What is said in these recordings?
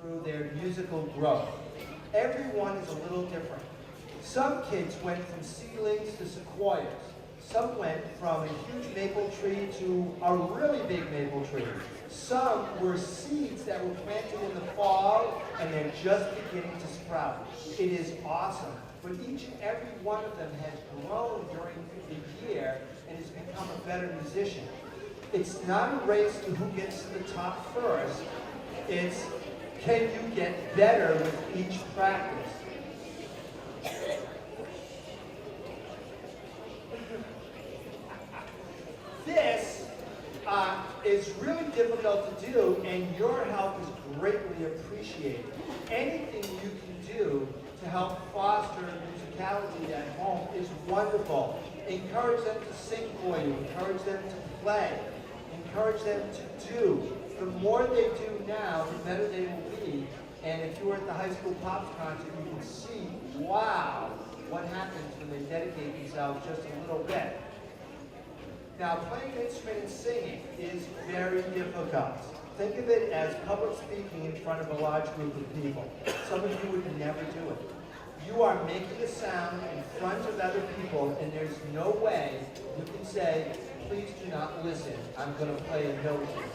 through their musical growth. Everyone is a little different. Some kids went from seedlings to sequoias. Some went from a huge maple tree to a really big maple tree. Some were seeds that were planted in the fall and they're just beginning to sprout. It is awesome. But each and every one of them has grown during the year and has become a better musician. It's not a race to who gets to the top first. It's can you get better with each practice? This is really difficult to do, and your help is greatly appreciated. Anything you can do to help foster musicality at home is wonderful. Encourage them to sing for you. Encourage them to play. Encourage them to do. The more they do now, the better they will be. And if you were at the high school pops concert, you can see, wow, what happens when they dedicate themselves just a little bit. Now, playing an instrument and singing is very difficult. Think of it as public speaking in front of a large group of people. Some of you would never do it. You are making a sound in front of other people, and there's no way you can say, please do not listen, I'm going to play a note here.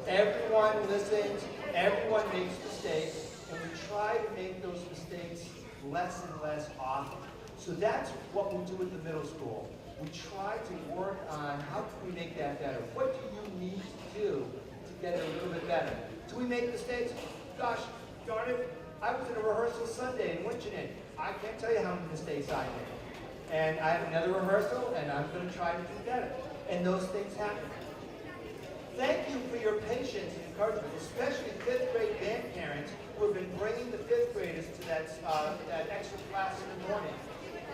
Everyone listens, everyone makes mistakes, and we try to make those mistakes less and less often. So that's what we do at the middle school. We try to work on how can we make that better. What do you need to do to get it a little bit better? Do we make mistakes? Gosh, darn it, I was in a rehearsal Sunday in Winchendon. I can't tell you how many mistakes I made. And I have another rehearsal, and I'm going to try to do better. And those things happen. Thank you for your patience and encouragement, especially 5th grade band parents who have been bringing the 5th graders to that extra class in the morning.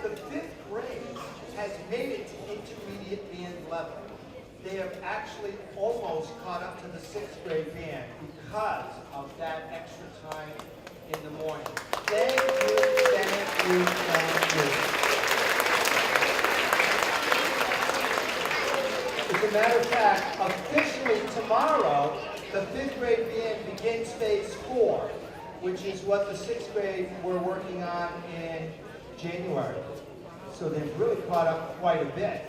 The 5th grade has made it to intermediate band level. They have actually almost caught up to the 6th grade band because of that extra time in the morning. Thank you, thank you, thank you. As a matter of fact, officially tomorrow, the 5th grade band begins phase 4, which is what the 6th grade were working on in January. So they've really caught up quite a bit.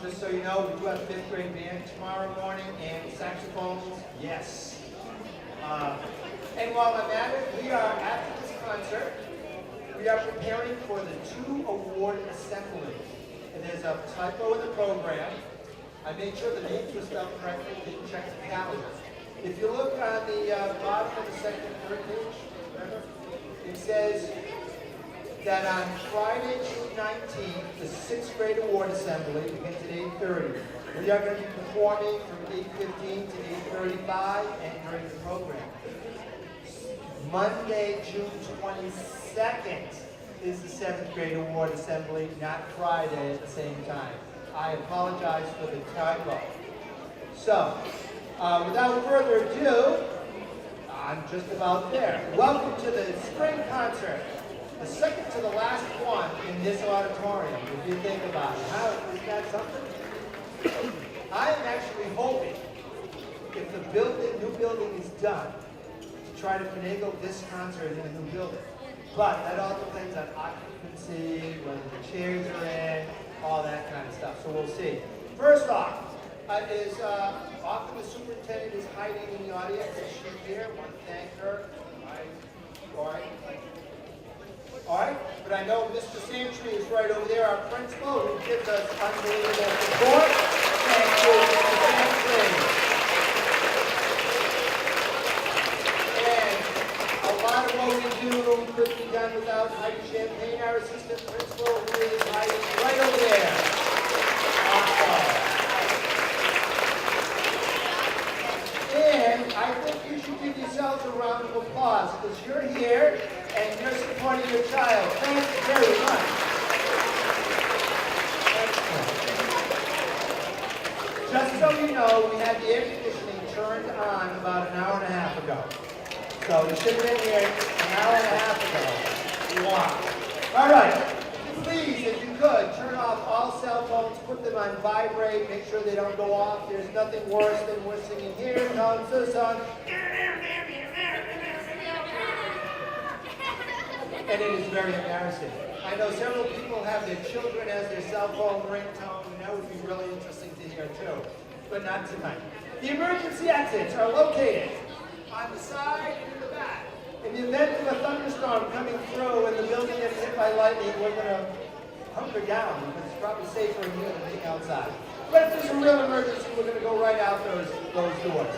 Just so you know, we do have 5th grade band tomorrow morning, and saxophones, yes. And while I'm at it, we are, after this concert, we are preparing for the 2 award assemblies. And there's a typo in the program. I made sure the names were spelled correctly, didn't check the calendar. If you look on the bottom of the second and third page, remember, it says that on Friday, June 19th, the 6th grade award assembly begins at 8:30. We are going to be performing from 8:15 to 8:35 and during the program. Monday, June 22nd is the 7th grade award assembly, not Friday at the same time. I apologize for the typo. So, without further ado, I'm just about there. Welcome to the spring concert, the second to the last one in this auditorium, if you think about it. How, isn't that something? I am actually hoping, if the new building is done, to try to finagle this concert in a new building. But that all depends on occupancy, whether the chairs are in, all that kind of stuff. So we'll see. First off, often the superintendent is hiding in the audience. She's here. I want to thank her. All right. But I know Mr. Santry is right over there, our principal, who gives us unbelievable support. Thank you, Mr. Santry. A lot of what we do could be done without Heidi Champagne, our assistant principal, who is hiding right over there. And I think you should give yourselves a round of applause because you're here and you're supporting your child. Thank you very much. Just so you know, we had the air conditioning turned on about an hour and a half ago. So you should have been here an hour and a half ago. Wow. All right. Please, if you could, turn off all cell phones, put them on vibrate, make sure they don't go off. There's nothing worse than we're singing here comes the sun. and it is very embarrassing. I know several people have their children as their cell phone ringtone, and that would be really interesting to hear too, but not tonight. The emergency exits are located on the side and in the back. In the event of a thunderstorm coming through and the building gets hit by lightning, we're going to hunker down because it's probably safer in here than being outside. But if there's a real emergency, we're going to go right out those doors.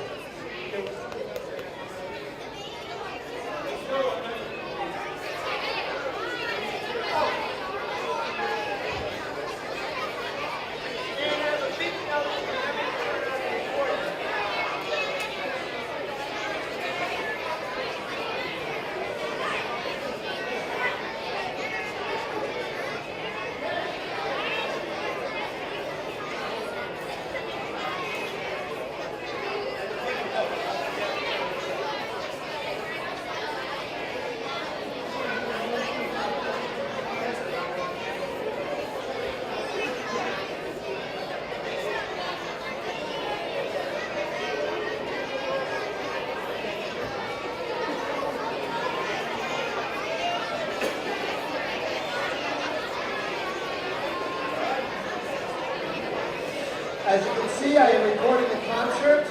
As you can see, I am recording the concert.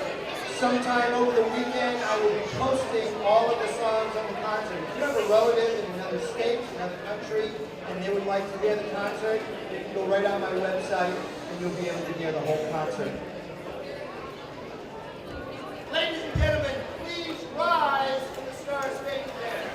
Sometime over the weekend, I will be posting all of the songs on the concert. If you have a relative in another state, another country, and they would like to hear the concert, you can go right on my website, and you'll be able to hear the whole concert. Ladies and gentlemen, please rise to the Star Stage there.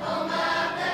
Home of the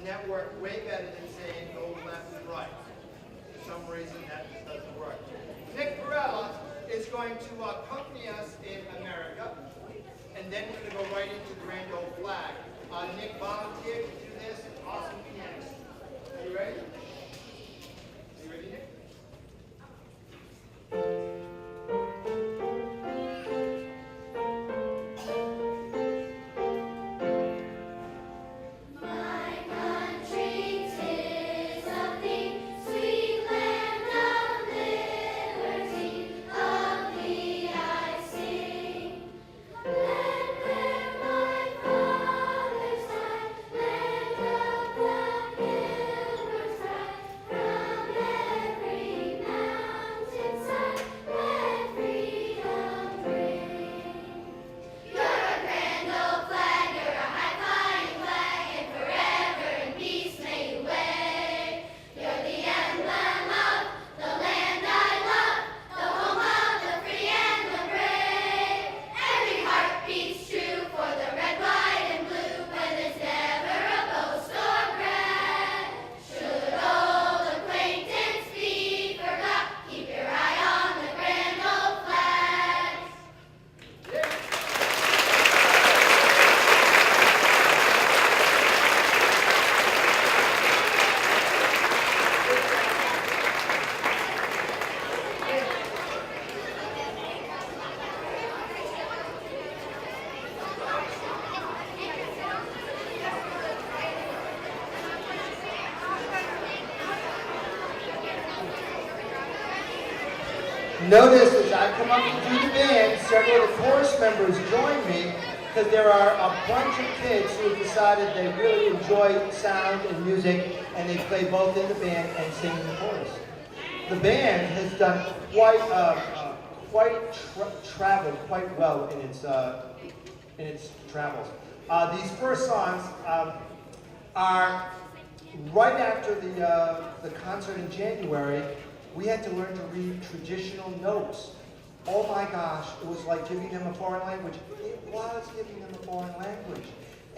and that worked way better than saying go left and right. For some reason, that just doesn't work. Nick Varela is going to accompany us in America, and then we're going to go right into the Grand Old Flag. Nick volunteered to do this. Awesome pianist. Are you ready? Are you ready, Nick? Notice as I come up to do the band, several of the chorus members join me because there are a bunch of kids who have decided they really enjoy sound and music, and they play both in the band and sing in the chorus. The band has done traveled quite well in its travels. These first songs are right after the concert in January. We had to learn to read traditional notes. Oh my gosh, it was like giving them a foreign language. It was giving them a foreign language.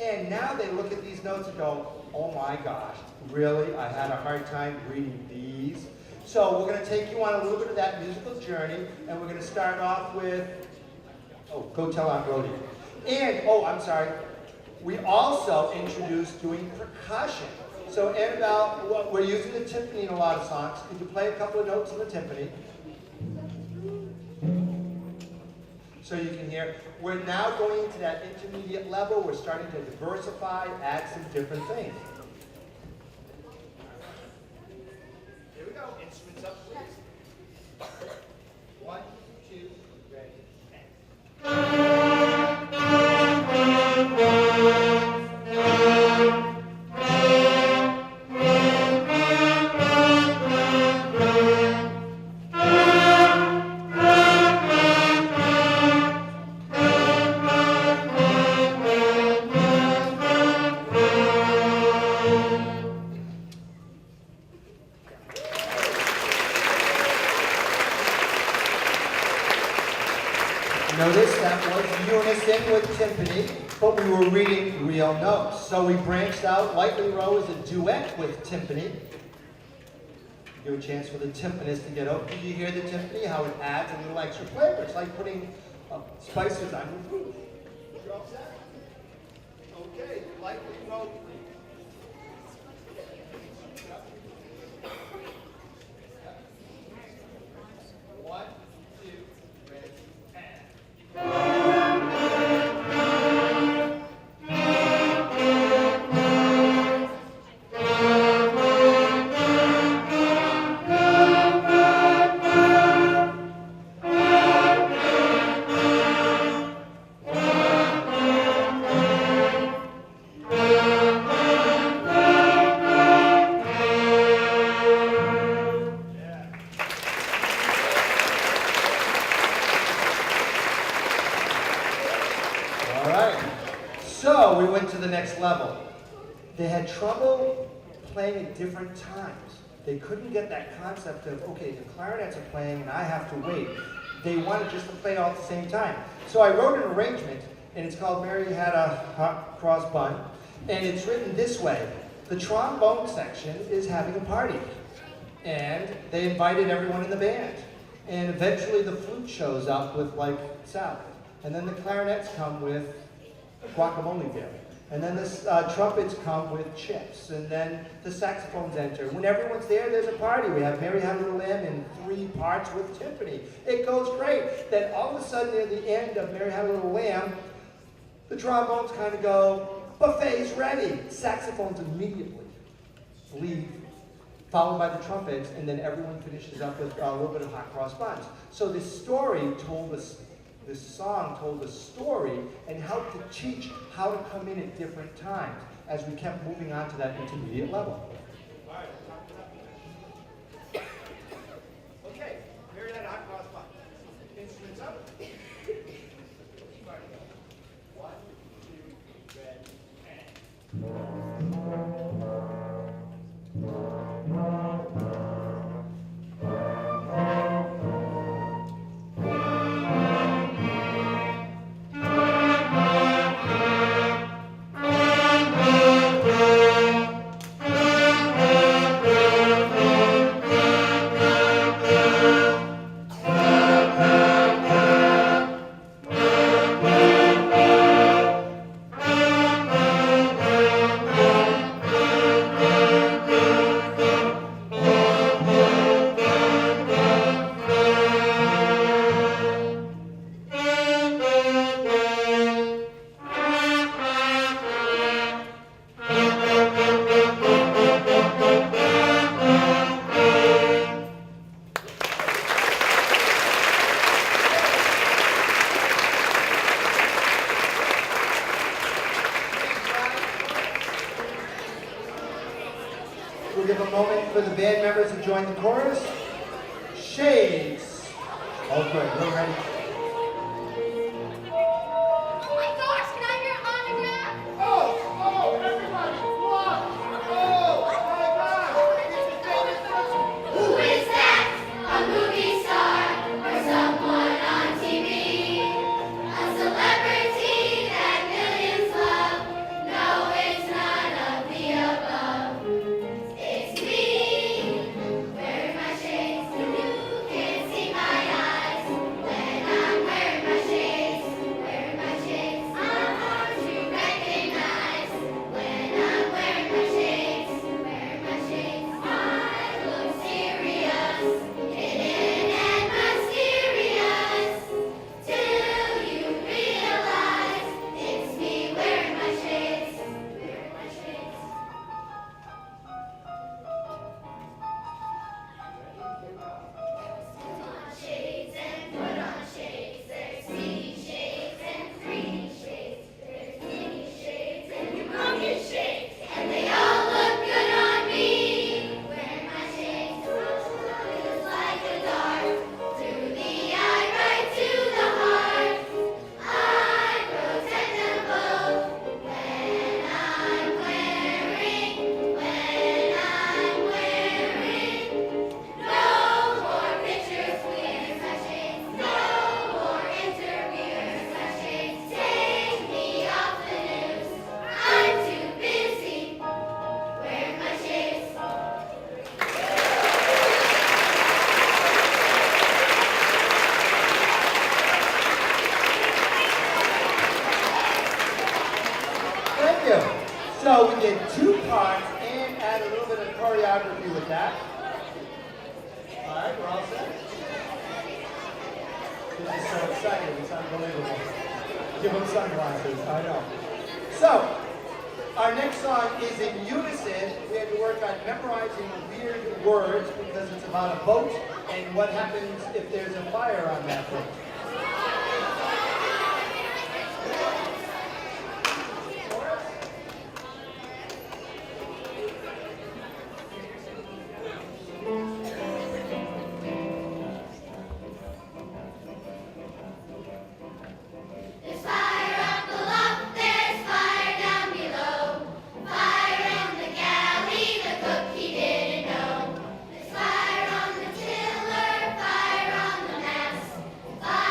And now they look at these notes and go, oh my gosh, really? I had a hard time reading these. So we're going to take you on a little bit of that musical journey, and we're going to start off with, Go Tell Aunt Rhody. And, I'm sorry, we also introduced doing percussion. So Annabelle, we're using the timpani in a lot of songs. Could you play a couple of notes on the timpani? So you can hear. We're now going into that intermediate level. We're starting to diversify, add some different things. Here we go. Instruments up, please. 1, 2, ready, and. Notice that was unison with timpani, but we were reading real notes. So we branched out. Lightly Row is a duet with timpani. Give a chance for the timpanist to get over. Did you hear the timpani? How it adds a little extra flavor. It's like putting spices on your food. You're all set? Okay, Lightly Row, please. 1, 2, ready, and. So we went to the next level. They had trouble playing at different times. They couldn't get that concept of, okay, the clarinets are playing and I have to wait. They wanted just to play all at the same time. So I wrote an arrangement, and it's called Mary Had a Hot Cross Bun, and it's written this way. the trombone section is having a party. And they invited everyone in the band. And eventually the flute shows up with like salad. And then the clarinets come with guacamole dip. And then the trumpets come with chips. And then the saxophones enter. When everyone's there, there's a party. We have Mary Had a Little Lamb in 3 parts with timpani. It goes great. Then all of a sudden, near the end of Mary Had a Little Lamb, the trombones kind of go, buffet's ready. Saxophones immediately leave, followed by the trumpets, and then everyone finishes up with a little bit of hot cross buns. So this song told a story and helped to teach how to come in at different times as we kept moving on to that intermediate level. Okay, here's that hot cross bun. Instruments up. 1, 2, ready, We'll give a moment for the band members to join the chorus. Shades. Oh, good. We're ready. Oh my gosh, can I hear autograph? Oh, everybody, look! Oh, my gosh! Who is that? A movie star or someone on TV? A celebrity that millions love? No, it's none of the above. It's me, wearing my shades. You can't see my eyes when I'm wearing my shades. Wearing my shades, I'm hard to recognize when I'm wearing my shades. Wearing my shades, I look serious, hidden and mysterious. Till you realize it's me wearing my shades. Wearing my shades. Put on shades and put on shades. There's mini shades and 3D shades. There's mini shades and humongous shades. And they all look good on me. Wearing my shades feels like a dart. Through the eye, right to the heart. I protect them both when I'm wearing. No more pictures, wearing my shades. No more interviews, my shades. Take me off the news. I'm too busy wearing my shades. Thank you. So we did 2 parts and add a little bit of choreography with that. All right, we're all set. This is so exciting. It's unbelievable. Give them sunglasses. I know. So, our next song is in unison. We had to work on memorizing weird words because it's about a boat and what happens if there's a fire on that boat. There's fire up aloft, there's fire down below. Fire in the galley, the cook he didn't know. There's fire on the tiller, fire on the mast. Fire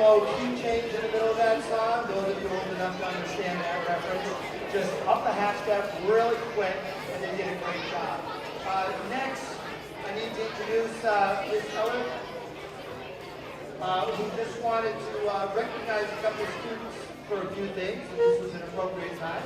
slow key change in the middle of that song. Those of you old enough to understand that reference. Just up the half step really quick, and they did a great job. Next, I need to introduce Ms. Eller, who just wanted to recognize a couple of students for a few things. And this was an appropriate time.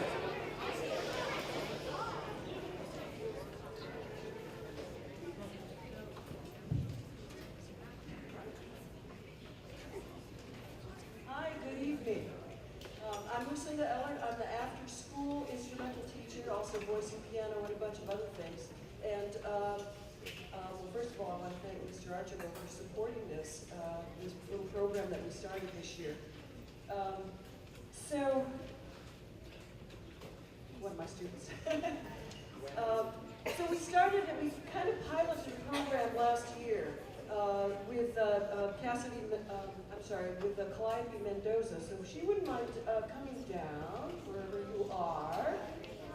I'm the after-school instrumental teacher, also voice and piano and a bunch of other things. And well, first of all, I want to thank Mr. Archibald for supporting this little program that we started this year. So, one of my students. So we started and we kind of piloted the program last year with with Calliope Mendoza. So if she wouldn't mind coming down wherever you are,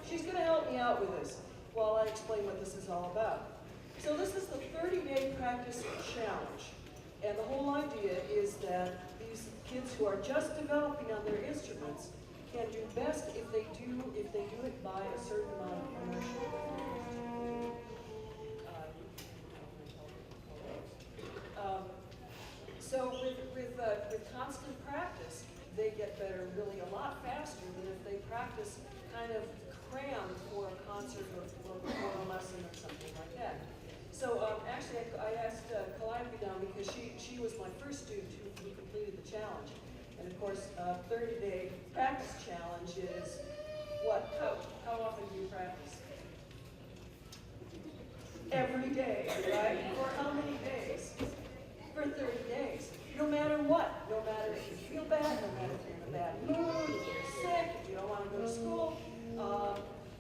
she's going to help me out with this while I explain what this is all about. So this is the 30-day practice challenge, and the whole idea is that these kids who are just developing on their instruments can do best if they do it by a certain amount of immersion. So with constant practice, they get better really a lot faster than if they practice kind of crammed for a concert or before a lesson or something like that. So actually, I asked Calliope down because she was my first student who completed the challenge. And of course, 30-day practice challenge is what? How often do you practice? Every day, right? For how many days? For 30 days. No matter what. No matter if you feel bad, no matter if you're in a bad mood, if you're sick, if you don't want to go to school.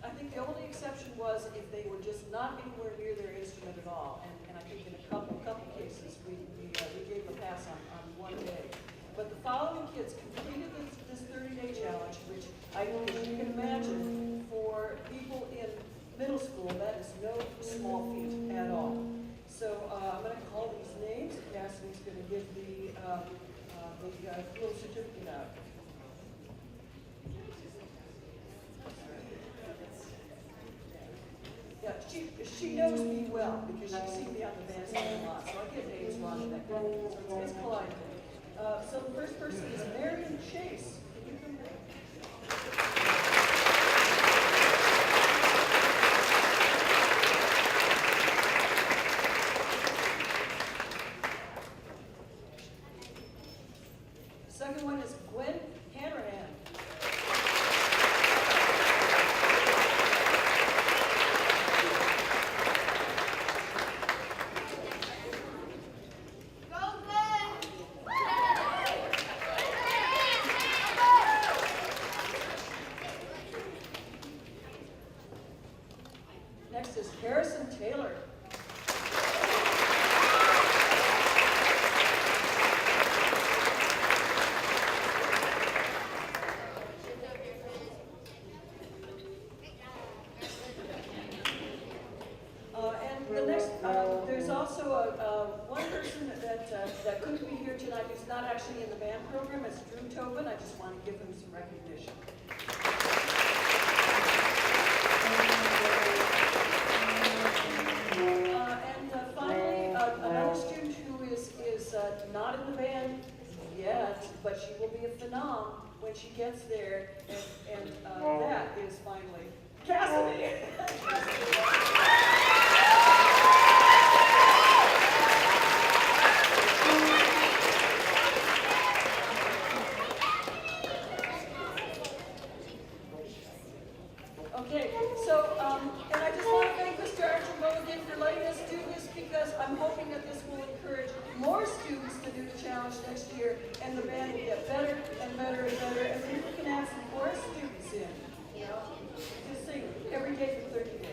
I think the only exception was if they were just not anywhere near their instrument at all. And I think in a couple cases we gave them a pass on one day. But the following kids completed this 30-day challenge, which I know, as you can imagine, for people in middle school, that is no small feat at all. So I'm going to call these names. Cassidy's going to give the little certificate out. Yeah, she knows me well because she's seen me on the bandstand a lot, so I get names wrong in that kind of thing. So it's polite. So the first person is Marion Chase. Can you come here? Second one is Gwen Hanrahan. Next is Harrison Taylor. And the next, there's also one person that couldn't be here tonight who's not actually in the band program. It's Drew Tobin. I just want to give him some recognition. And finally, another student who is not in the band yet, but she will be a phenom when she gets there, and that is finally Cassidy. Okay, so, and I just want to thank Mr. Archibald again for letting us do this because I'm hoping that this will encourage more students to do the challenge next year and the band will get better and better and better and then we can add some more students in, you know, just sing every day for 30 days.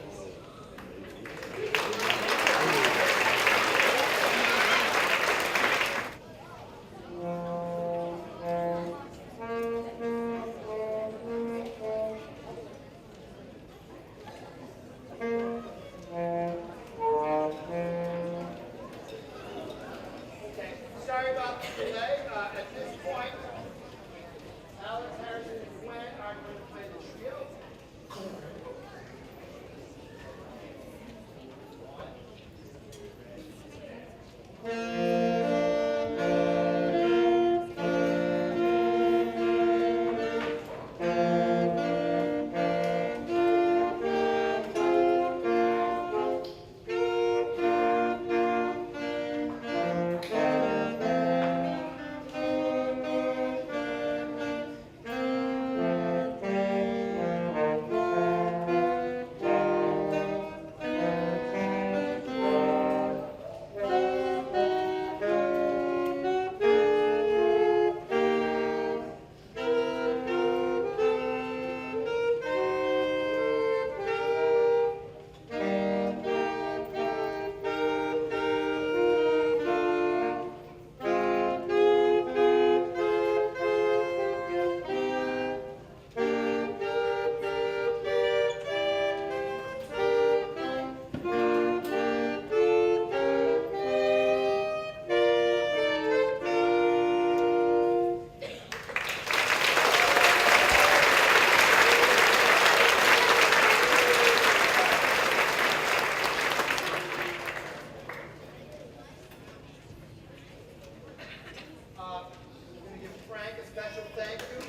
special thank you.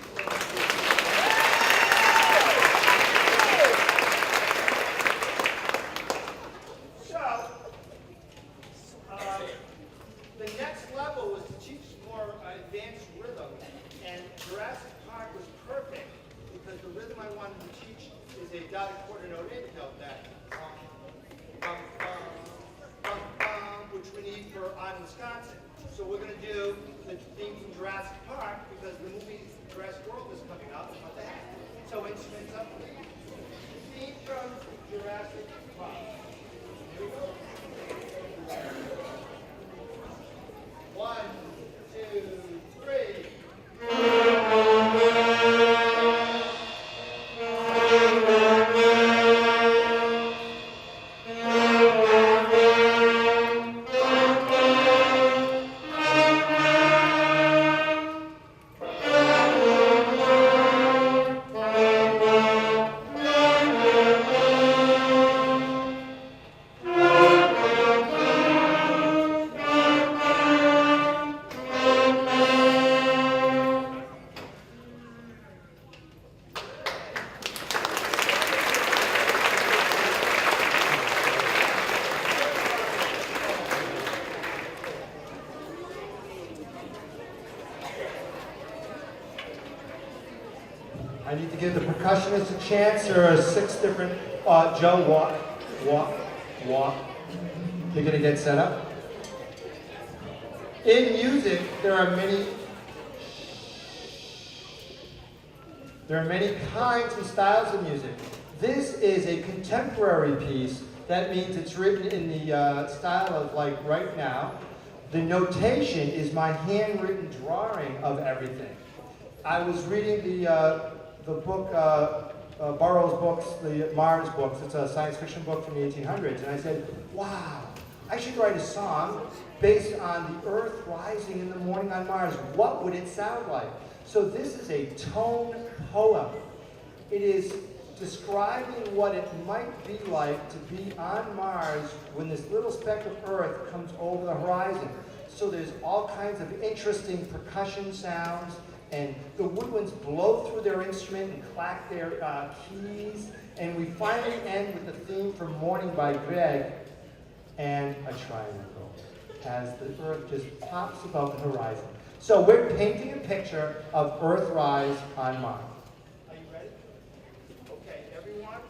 So, the next level was to teach more advanced rhythm, and Jurassic Park was perfect because the rhythm I wanted to teach is a dotted quarter note eighth note that which we need for I'm Wisconsin. So we're going to do the theme from Jurassic Park because the movie Jurassic World is coming up in a month and a half. So instruments up, please. Theme from Jurassic Park. Here we go. 1, 2, 3. I need to give the percussionists a chance. There are 6 different, Joe, walk, walk, walk. They're gonna get set up. In music, there are many kinds and styles of music. This is a contemporary piece. That means it's written in the style of like right now. The notation is my handwritten drawing of everything. I was reading the book, Burroughs' books, the Mars books. It's a science fiction book from the 1800s. And I said, wow, I should write a song based on the Earth rising in the morning on Mars. What would it sound like? So this is a tone poem. It is describing what it might be like to be on Mars when this little speck of Earth comes over the horizon. So there's all kinds of interesting percussion sounds, and the woodwinds blow through their instrument and clack their keys. And we finally end with the theme from Morning by Greg and a triangle as the Earth just pops above the horizon. So we're painting a picture of Earthrise on Mars. Are you ready? Okay, everyone.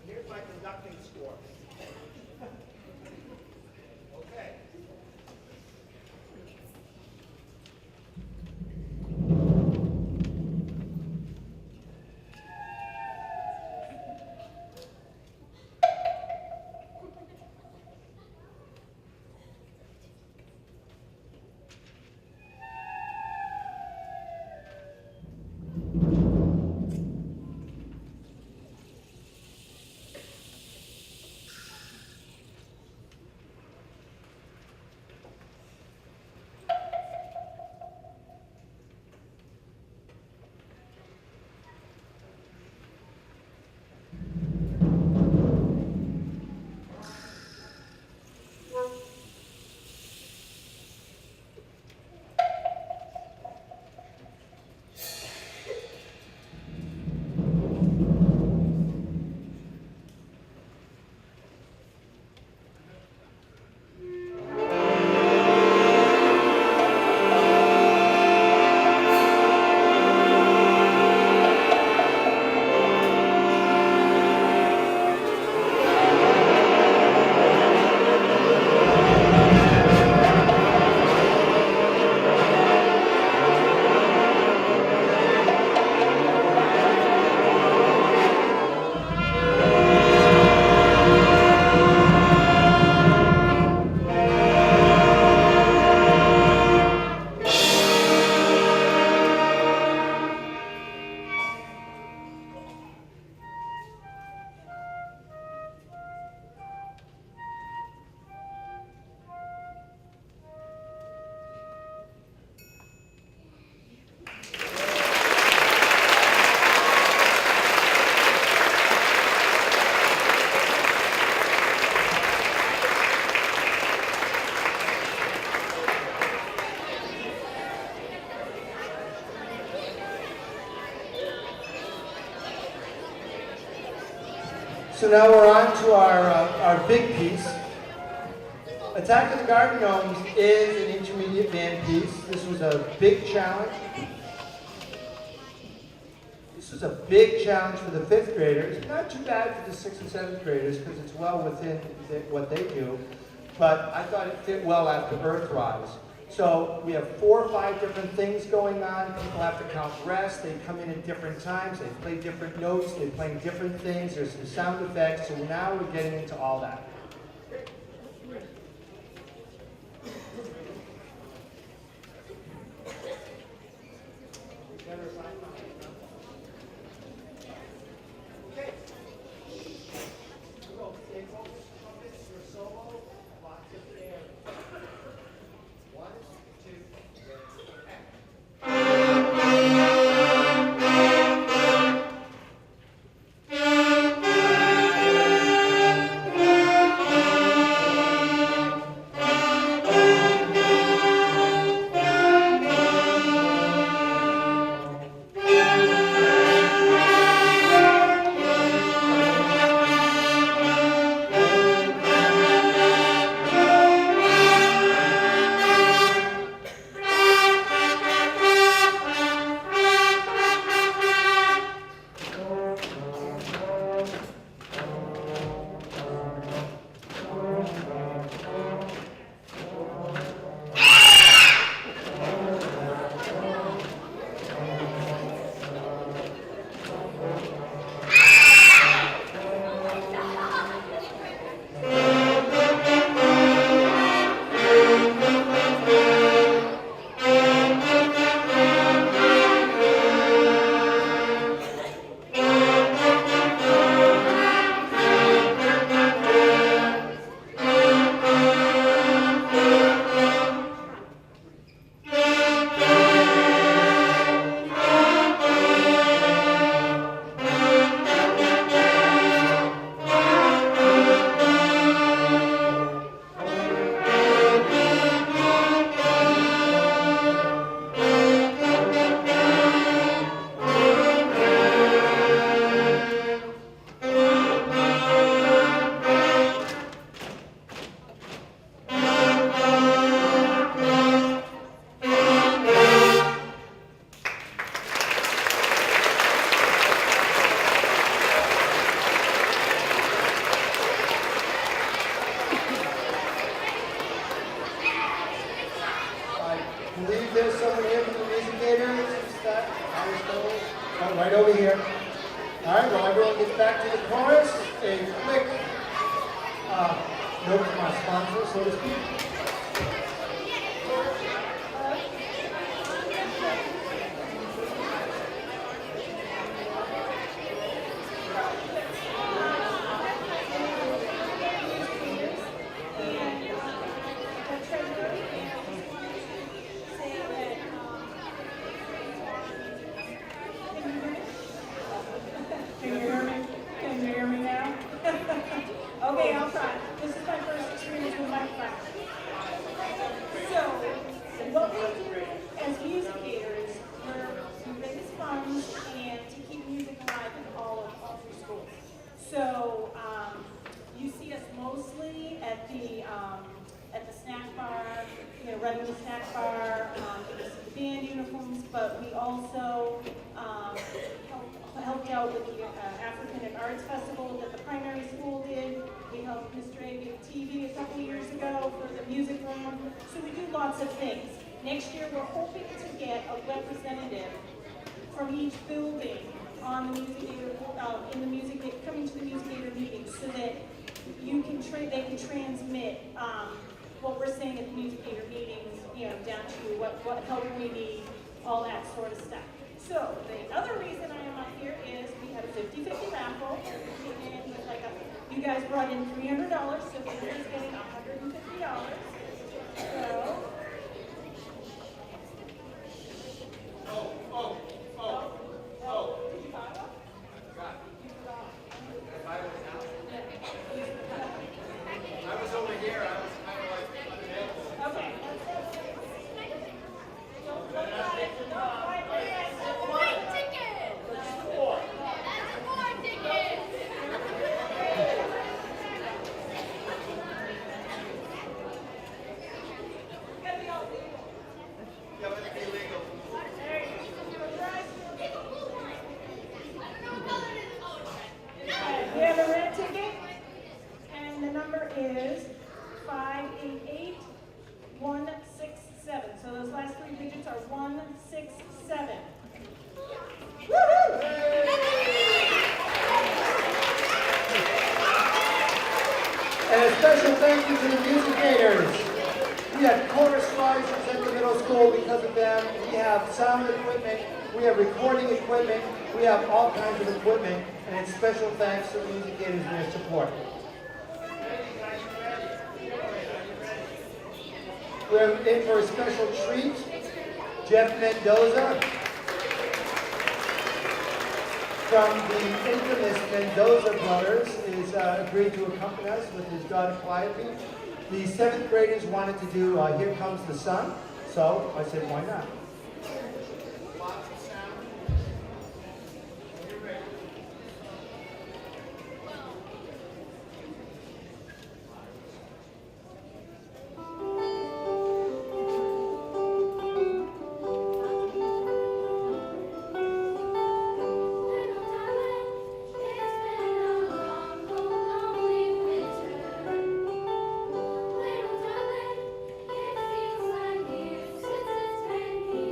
Here's my conducting score. Okay. So now we're on to our big piece. Attack of the Garden Gnomes is an intermediate band piece. This was a big challenge. This was a big challenge for the 5th graders. Not too bad for the 6th and 7th graders because it's well within what they do. But I thought it fit well after Earthrise. So we have 4 or 5 different things going on. People have to count rest. They come in at different times. They play different notes. They play different things. There's some sound effects. So now we're getting into all that. Right over here. All right, well, everyone gets back to the chorus. A quick note from our sponsor, so to speak. Okay, I'll try. This is my first experience with microphone. So, what we do as musicators, we raise funds and to keep music alive in all through schools. So, you see us mostly at the snack bar, running the snack bar, you see the band uniforms, but we also helped out with the African and Arts Festival that the primary school did. We helped Mr. A get TV a couple years ago for the music room. So we do lots of things. Next year we're hoping to get a representative from each building on the coming to the Musicator meetings so that you can they can transmit what we're saying at the Musicator meetings, down to what help we need, all that sort of stuff. So the other reason I am up here is we had a 50-50 raffle, and you guys brought in $300, so the winner is getting $150. So. Did you buy one? I forgot. You forgot. Did I buy one now? Yeah. I was over here. I was kind of like unavailable. Okay. 167. And a special thank you to the musicators. We have chorus risers at the middle school because of them. We have sound equipment. We have recording equipment. We have all kinds of equipment. And it's special thanks to the musicators and their support. We're in for a special treat. Jeff Mendoza from the infamous Mendoza brothers is agreed to accompany us with his daughter Calliope. The 7th graders wanted to do Here Comes the Sun, so I said, why not? Little darling, it feels like years since it's been here.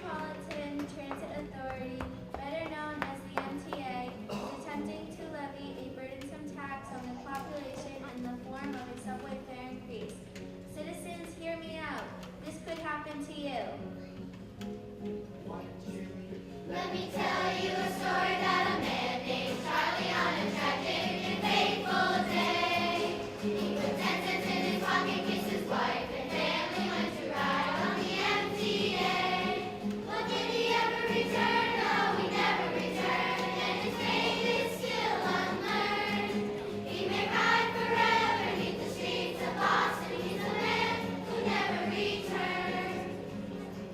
Metropolitan Transit Authority, better known as the MTA, is attempting to levy a burdensome tax on the population in the form of a subway fare increase. Citizens, hear me out. This could happen to you. Let me tell you a story about a man named Charlie on a tragic and fateful day. He put 10 cents in his pocket, kissed his wife, and family went to ride on the MTA. Well, did he ever return? No, he never returned, and his fate is still unlearned. He may ride forever 'neath the streets of Boston. He's a man who never returned.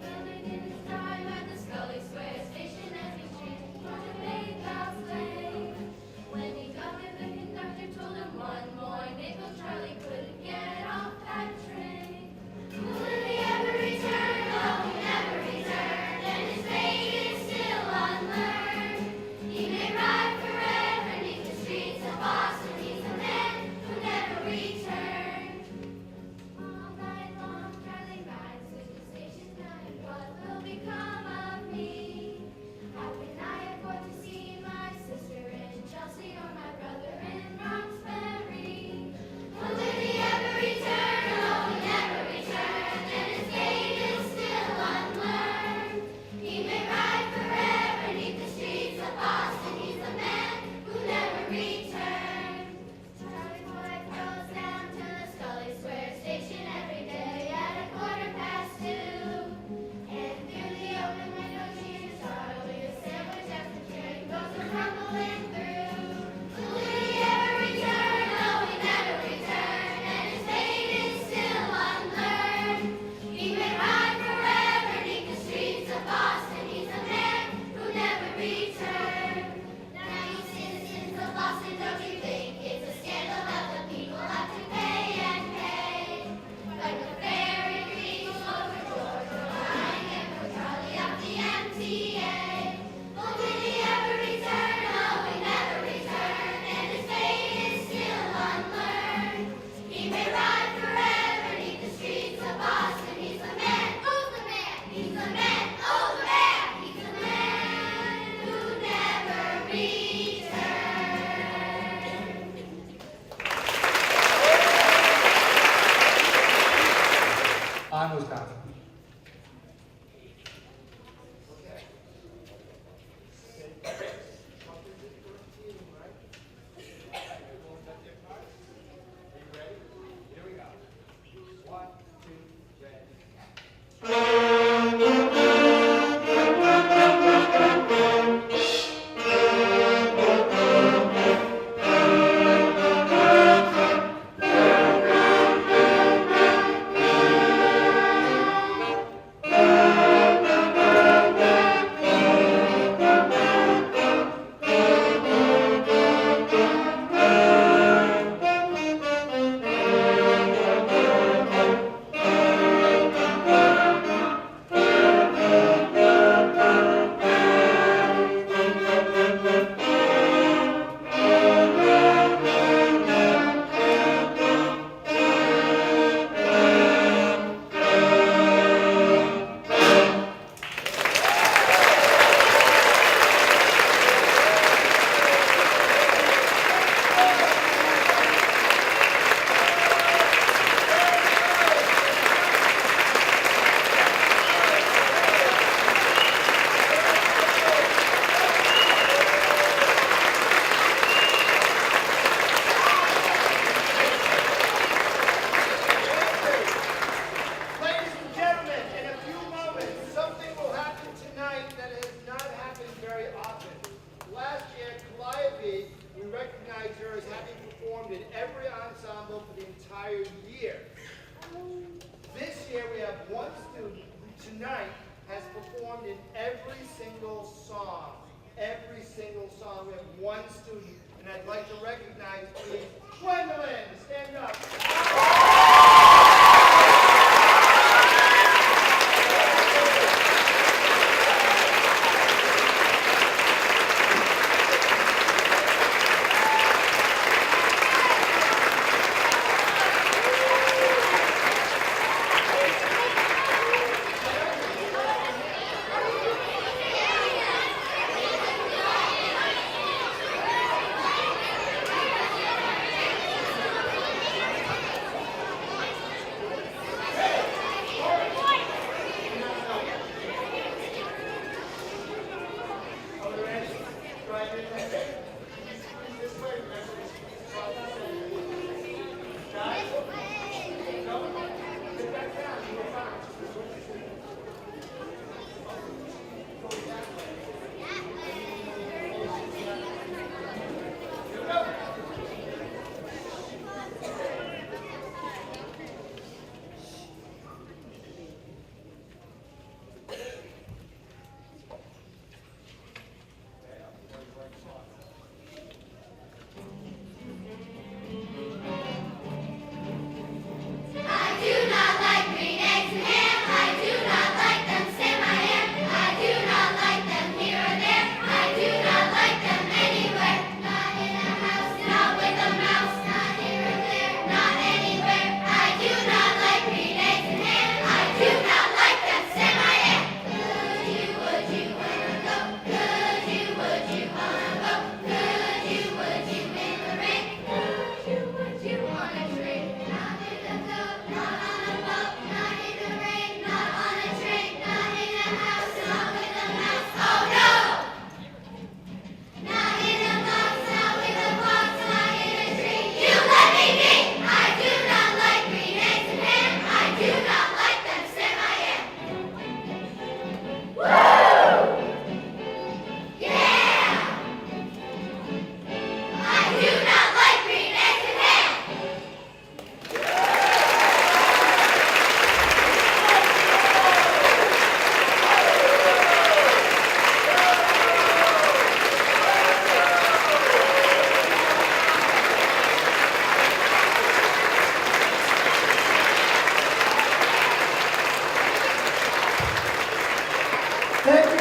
Filming in his time at the Scully Square station as he streets on a PayPal slave. When he got in, the conductor told him one more nickel. Charlie couldn't get off that train. Will he ever return? No, he never returned, and his fate is still unlearned. He may ride forever 'neath the streets of Boston. He's a man who never returned. All night long, Charlie rides to the station night. What will become of me? How can I afford to see my sister in Chelsea or my brother in Roxbury? Well, did he ever return? No, he never returned, and his fate is still unlearned. He may ride forever 'neath the streets of Boston. He's a man who never returned. Charlie boy goes down to the Scully Square station every day at 2:15. And through the open window she hears Charlie a sandwich as the train goes rumbling through. Will he ever return? No, he never returned, and his fate is still unlearned. He may ride forever 'neath the streets of Boston. He's a man who never returned. Now you citizens of Boston, don't you think it's a scandal that the people have to pay and pay? Like the fare increase over George or lying and for Charlie off the MTA. Well, did he ever return? No, he never returned, and his fate is still unlearned. He may ride forever 'neath the streets of Boston. He's a man, who's the man? He's a man, oh the man! He's a man who never returned. On Wisconsin. Ladies and gentlemen, in a few moments, something will happen tonight that has not happened very often. Last year, Calliope, we recognized her as having performed in every ensemble for the entire year. This year, we have one student who tonight has performed in every single song. Every single song. We have one student, and I'd like to recognize, please, Gwendolyn. Stand up.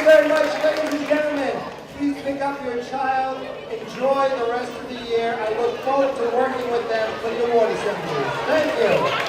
very much, ladies and gentlemen. Please pick up your child. Enjoy the rest of the year. I look forward to working with them for the award assemblies. Thank you.